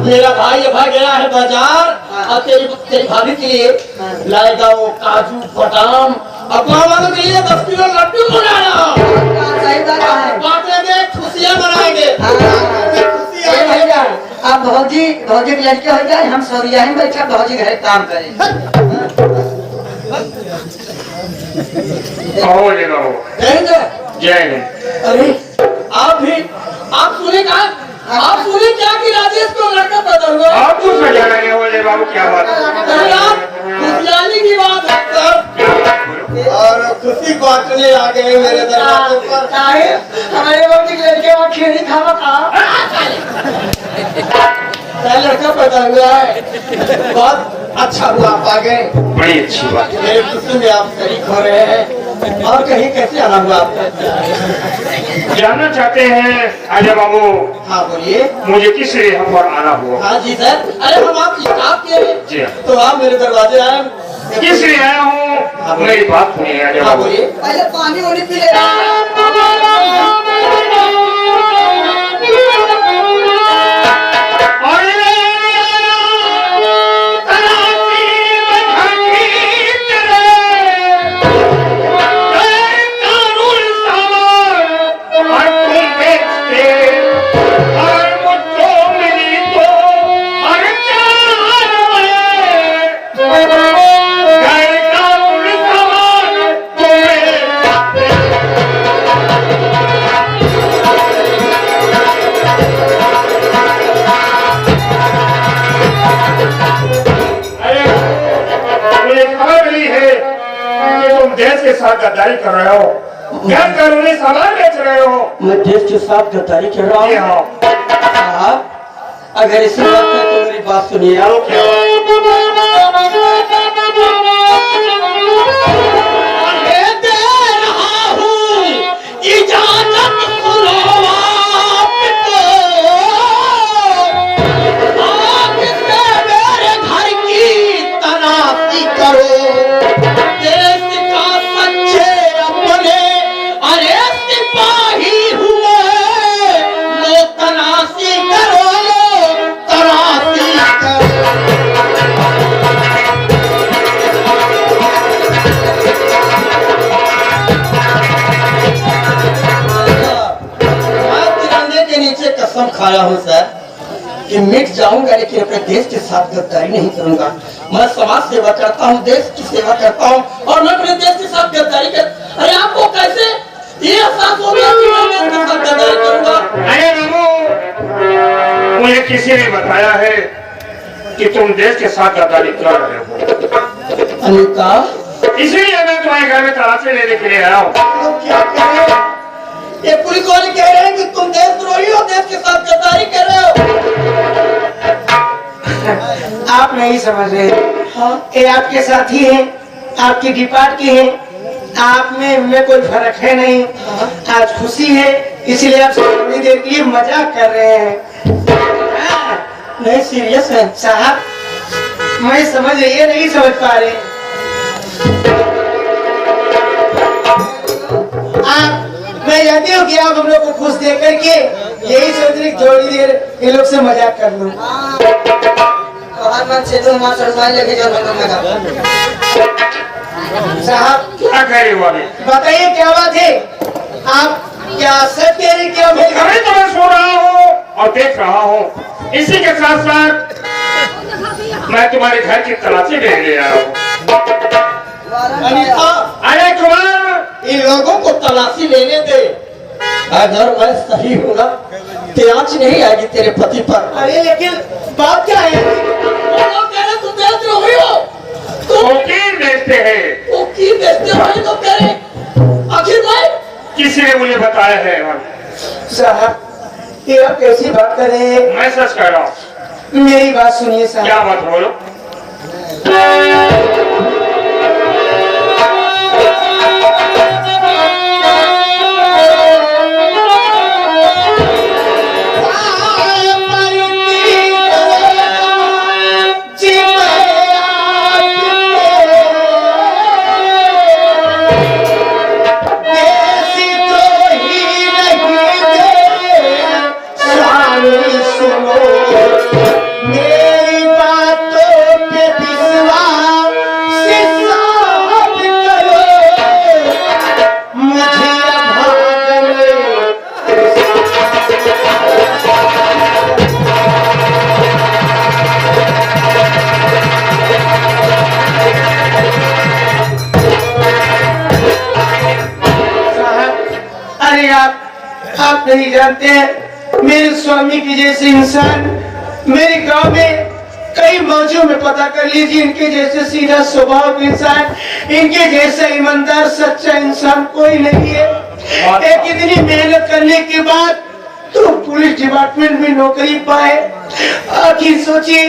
मेरा भाई अभा गया है बाजार और तेरी भाभी के लिए लाएगा वो काजू बादाम, अपना वालों के लिए 10 किलो लड्डू बनाना। बांटेंगे, खुशियाँ मनाएंगे। आप भौजी भौजी के लड़के हो जाए, हम सौरिया ही बैठा भौजी घर काम करें। जय हिंद। अरे आप सुने क्या कि राजेश को लड़का पैदा हुआ? आप कुछ मजा नहीं हो ले बाबू, क्या बात है? खुशहाली की बात है सर, और खुशी बांटने आ गए मेरे दरवाजे पर। हमारे भौजी के लड़के वहाँ खीरी खावा का लड़का पैदा हुआ है, बहुत अच्छा हुआ आप आ गए, बड़ी अच्छी बात। मेरे खुशी में आप शरीक हो रहे हैं। और कहीं कैसे आना हुआ आपको? जानना चाहते हैं आजा बाबू? हाँ बोलिए। मुझे किस लिए हम पर आना हुआ? हाँ जी सर, अरे हम आप स्टाफ के हैं। जी तो आप मेरे दरवाजे आए। किस लिए आया हूँ? मेरी बात सुनिए आजा हाँ बाबू। बोलिए। पहले पानी वानी पी ले। देश के साथ गद्दारी कर रहे हो, गैर कानूनी सामान बेच रहे हो। मैं देश के साथ गद्दारी कर रहा हूँ साहब? अगर इसी बात है तो मेरी बात सुनिए। खाया हूँ सर कि मिट जाऊंगा, लेकिन अपने देश के साथ गद्दारी नहीं करूंगा। मैं समाज सेवा करता हूँ, देश की सेवा करता हूँ, और मैं अपने देश के साथ गद्दारी कर। अरे आपको कैसे ये एहसास हो गया कि मैं देश के साथ गद्दारी करूंगा? अरे बाबू, मुझे किसी ने बताया है कि तुम देश के साथ गद्दारी कर रहे हो। अनिता, इसलिए मैं तुम्हारे घर में तलाशी लेने के लिए आया हूँ। तो क्या करें? ये पुलिस वाले कह रहे हैं कि तुम देशद्रोही हो, देश के साथ गद्दारी कर रहे हो। आप नहीं समझ रहे। हाँ, ये आपके साथी हैं, आपकी डिपार्ट के हैं, आप में उनमें कोई फर्क है नहीं। आज खुशी है इसलिए आप थोड़ी देर के लिए मजाक कर रहे हैं। नहीं सीरियस है साहब, मैं समझ ये नहीं समझ पा रहे। आप मैं जानती हूँ कि आप हम लोग को खुश देख करके यही सोच रहे थोड़ी देर ये लोग से मजाक कर लूं। साहब क्या कह रही हो अभी? बताइए क्या बात है? आप क्या सच कह रहे? क्या मैं तो मैं सो रहा हूँ और देख रहा हूँ। इसी के साथ साथ मैं तुम्हारे घर की तलाशी लेने ले आया हूँ। अरे कुमार, इन लोगों को तलाशी लेने दे। अगर मैं सही हूँ ना, आंच नहीं आएगी तेरे पति पर। अरे लेकिन बात क्या है? तुम देशद्रोही हो। वकील बेचते हैं। वकील बेचते हो तो कह रहे आखिर भाई किसी ने मुझे बताया है। साहब ये आप कैसी बात कर रहे हैं? मैं सच कह रहा हूँ। मेरी बात सुनिए साहब। क्या बात बोलो? आप नहीं जानते हैं, मेरे स्वामी की जैसे इंसान मेरे गांव में कई मौजों में पता कर लीजिए, इनके जैसे सीधा स्वभाव के इंसान, इनके जैसा ईमानदार सच्चा इंसान कोई नहीं है। एक इतनी मेहनत करने के बाद तो पुलिस डिपार्टमेंट में नौकरी पाए। आखिर सोचिए,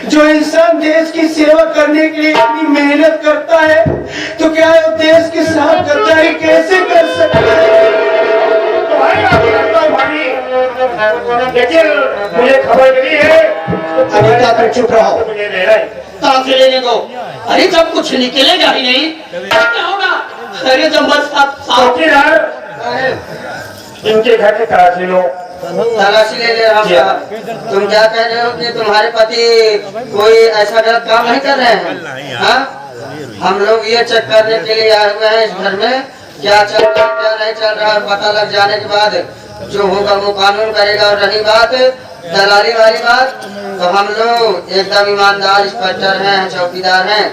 जो इंसान देश की सेवा करने के लिए इतनी मेहनत करता है तो क्या वो देश के साथ गद्दारी कैसे कर सकता है? लेकिन मुझे खबर मिली है। अनिता तुम चुप रहो, कहाँ से लेने दो। अरे जब कुछ निकलेगा ही नहीं क्या होगा? अरे जब बस चौकीदार इनके घर की तलाशी लो। तलाशी ले ले रहा हूँ। तुम क्या कह रहे हो कि तुम्हारे पति कोई ऐसा गलत काम नहीं कर रहे हैं? हाँ, हम लोग ये चेक करने के लिए आए हुए हैं इस घर में क्या चल रहा है क्या नहीं चल रहा है। पता लग जाने के बाद जो होगा वो कानून करेगा। और रही बात दलाली वाली बात, तो हम लोग एकदम ईमानदार इंस्पेक्टर हैं, चौकीदार हैं,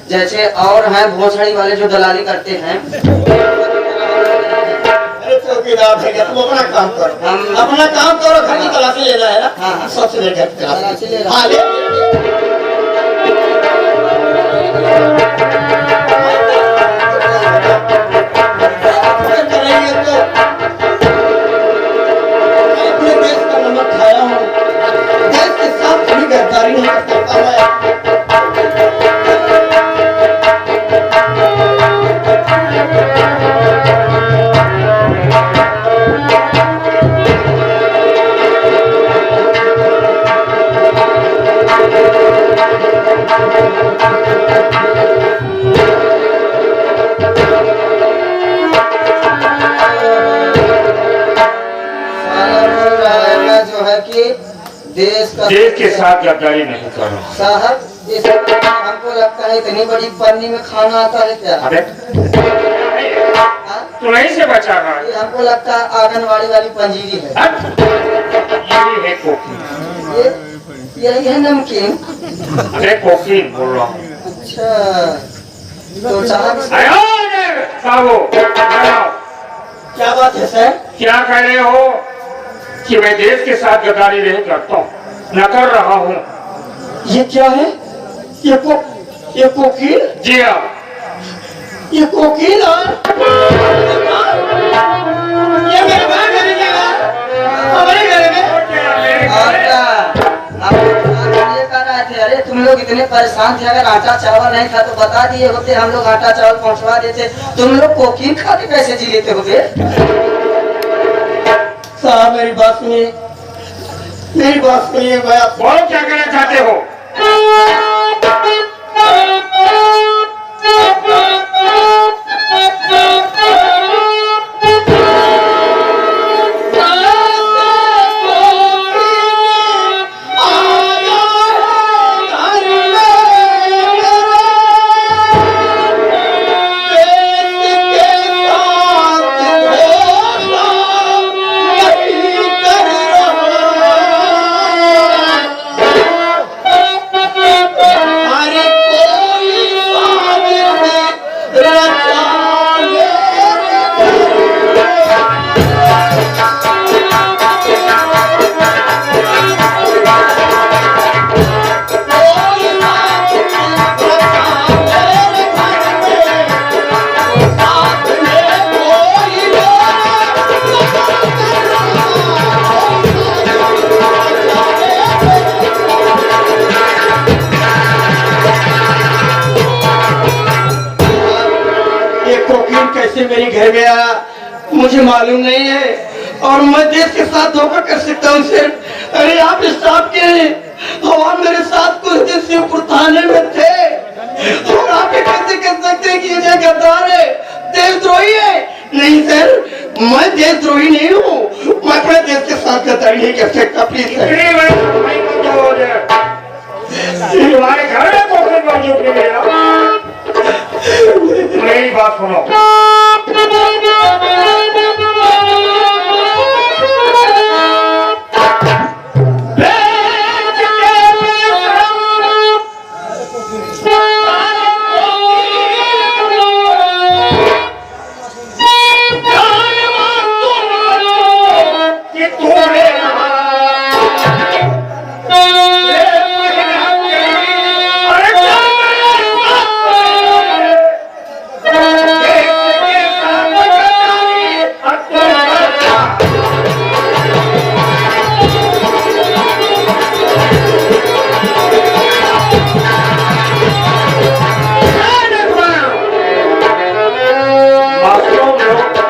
जैसे और हैं भोसड़ी वाले जो दलाली करते हैं। चौकीदार भैया तुम अपना काम करो, हम अपना काम करो। घर की तलाशी लेना है ना? हाँ। सबसे ले घर की तलाशी ले रहा हाँ, ले। गद्दारी नहीं कर सकता मैं। जो है कि देश के साथ गद्दारी नहीं करो साहब। इस हमको लगता है इतनी बड़ी पन्नी में खाना आता है क्या? अरे तू नहीं से बचा रहा है। ये हमको लगता है आंगनवाड़ी वाली पंजीरी है। ये है कोकीन। यही है नमकीन। अरे कोकीन बोल रहा हूँ। अच्छा तो साहब क्या बात है सर? क्या कह रहे हो कि मैं देश के साथ गद्दारी नहीं करता हूँ, न कर रहा हूँ। ये क्या है? ये कोकील? जी हाँ, ये कोकील और ये मेरे घर में निकलेगा, हमारे घर में। और क्या हम ये कर रहे थे? अरे तुम लोग इतने परेशान थे, अगर आटा चावल नहीं था तो बता दिए होते, हम लोग आटा चावल पहुंचवा देते। तुम लोग कोकीन खा के कैसे जी लेते होगे? साहब मेरी बात सुनिए, मेरी बात सुनिए। मैं बोलो क्या कहना चाहते हो? कैसे मेरे घर में आया मुझे मालूम नहीं है, और मैं देश के साथ धोखा कर सकता हूँ सिर्फ। अरे आप स्टाफ के हैं और आप मेरे साथ कुछ दिन शिवपुर थाने में थे, और आप ये कैसे कह सकते हैं कि ये गद्दार है, देशद्रोही है? नहीं सर, मैं देशद्रोही नहीं हूँ, मैं अपने देश के साथ गद्दारी नहीं कर सकता। Please sir. तुम्हारे घर में कोई मौजूद नहीं है। मेरी बात सुनो।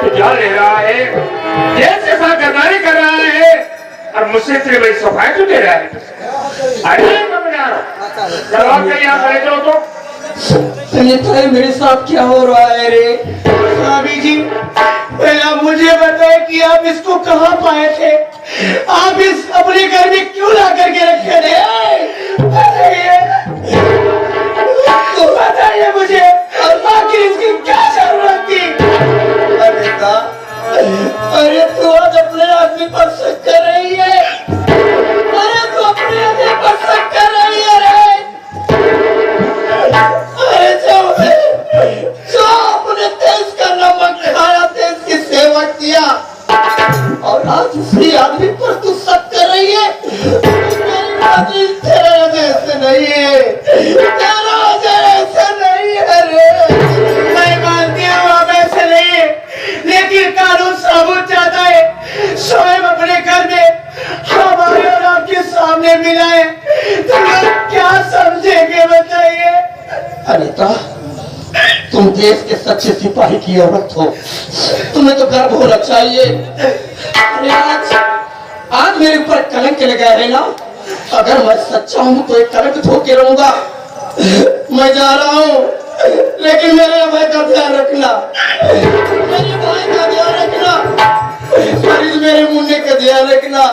तुझा ले रहा है, देश के साथ गद्दारी कर रहा है और मुझसे तेरे भाई सफाई तो दे रहा है। अरे जवाब क्या यहाँ खड़े जाओ तो अनिता मेरे साथ क्या हो रहा है रे? स्वामी जी पहले आप मुझे बताए कि आप इसको कहाँ पाए थे, आप इस अपने घर में क्यों ला करके रखे थे? तो बताइए मुझे आखिर इसकी क्या जरूरत थी? अनिता, अरे तू आज अपने आदमी पर शक कर रही है। अरे तू अपने आदमी पर शक कर रही है रे। अरे जो अपने देश का नमक खाया, देश की सेवा किया और आज उसी आदमी पर तू शक कर रही है। मेरी आदमी तेरे जैसे नहीं है, तेरा जैसे नहीं है रे। मैं मानती हूँ आप ऐसे नहीं है, लेकिन कानून सबूत चाहता है। स्वयं अपने घर में हमारे और आपके सामने मिलाए तो लोग क्या समझेंगे बताइए? अनिता, तुम देश के सच्चे सिपाही की औरत हो, तुम्हें तो गर्व होना चाहिए। अरे आज मेरे ऊपर कलंक लगा है ना, अगर मैं सच्चा हूँ तो एक कलंक धो के रहूंगा। मैं जा रहा हूँ, लेकिन मेरे भाई का ध्यान रखना, मेरे भाई का ध्यान रखना, और इस मेरे मुन्ने का ध्यान रखना।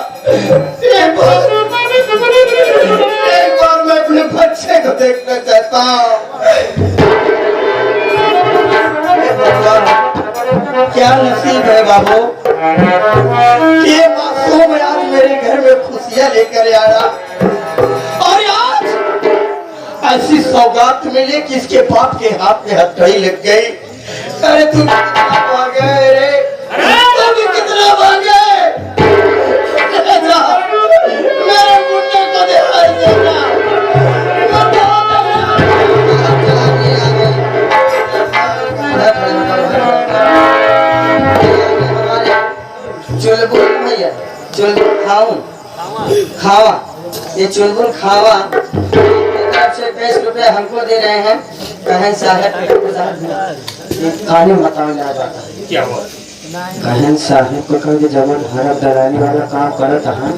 एक बार मैं अपने बच्चे को देखना चाहता हूँ। क्या नसीब है बाबू कि ये मासूम आज मेरे घर में खुशियां लेकर आया, और आज ऐसी सौगात मिली कि इसके बाप के हाथ में हथकड़ी लग गई। अरे तू कितना भागे रे, तू कितना भागे। मेरे मुन्ने को ध्यान देना। चुलबुल भैया, चुलबुल खावा, ये चुलबुल खावा तरफ से 20 रुपए हमको दे रहे हैं। कहें साहब कहानी बताओ जा रहा क्या हुआ? कहन साहब को कह के जवन हरब दलाली वाला काम करत है,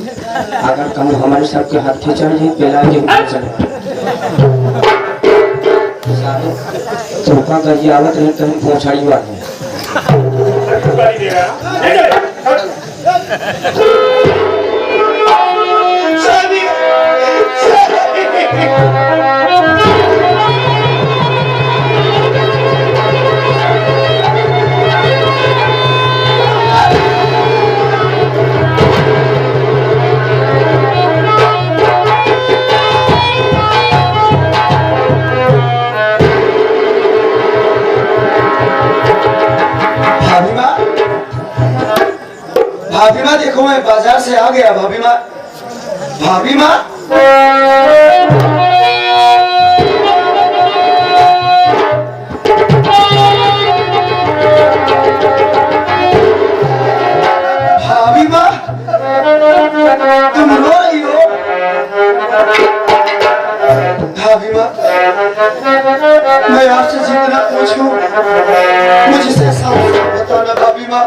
अगर कहूँ हमारे सबके हाथ चढ़ जाए पेला के ऊपर चले तुमका कहिए आवत नहीं कहीं पहुँचाई वाले भाभी माँ देखो मैं बाजार से आ गया। भाभी माँ, भाभी माँ, भाभी माँ, तुम रो रही हो? भाभी माँ, मैं आपसे जितना पूछूं मुझसे साफ बताना। भाभी माँ,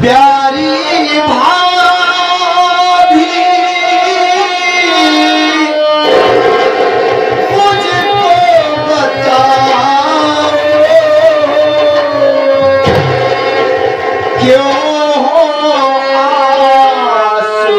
प्यारी भाभी मुझको बताओ क्यों हो आंसू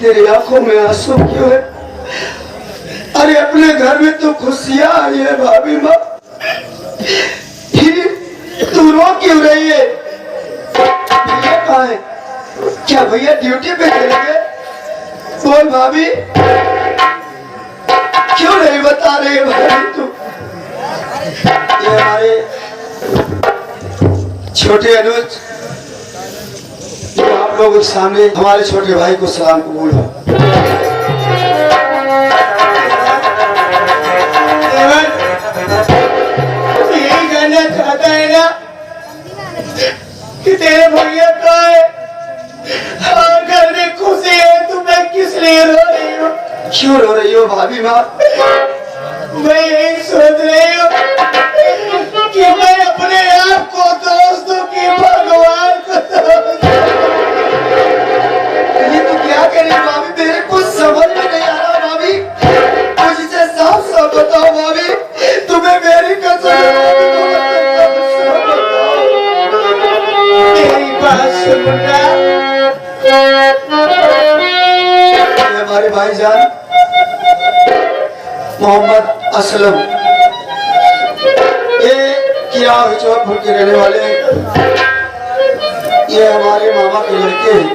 तेरी आंखों में आंसू क्यों है? अरे अपने घर में तो खुशियां आई है भाभी माँ, फिर तू रो क्यों रही है? भैया कहाँ है? क्या भैया ड्यूटी पे चले गए? बोल भाभी, क्यों नहीं बता रही है भाभी तू? ये हमारे छोटे अनुज, आप लोगों के सामने हमारे छोटे भाई को सलाम कबूल हो। यही कहना चाहता है ना कि तेरे भैया कहाँ है और घर में खुशी है, तुम्हें किस लिए रो रही हो? क्यों रो रही हो भाभी माँ? मैं यही सोच रही हूँ कि मैं अपने आप को दोस्त दूं कि भगवान को दोस्त दूं। ये तो क्या करें भाभी, मेरे कुछ समझ में नहीं आ रहा भाभी, मुझे साफ साफ बताओ भाभी, तुम्हें मेरी कसम मेरी बात सुनना। हमारे भाईजान मोहम्मद असलम, ये किया चौकपुर के रहने वाले, ये हमारे मामा के लड़के हैं।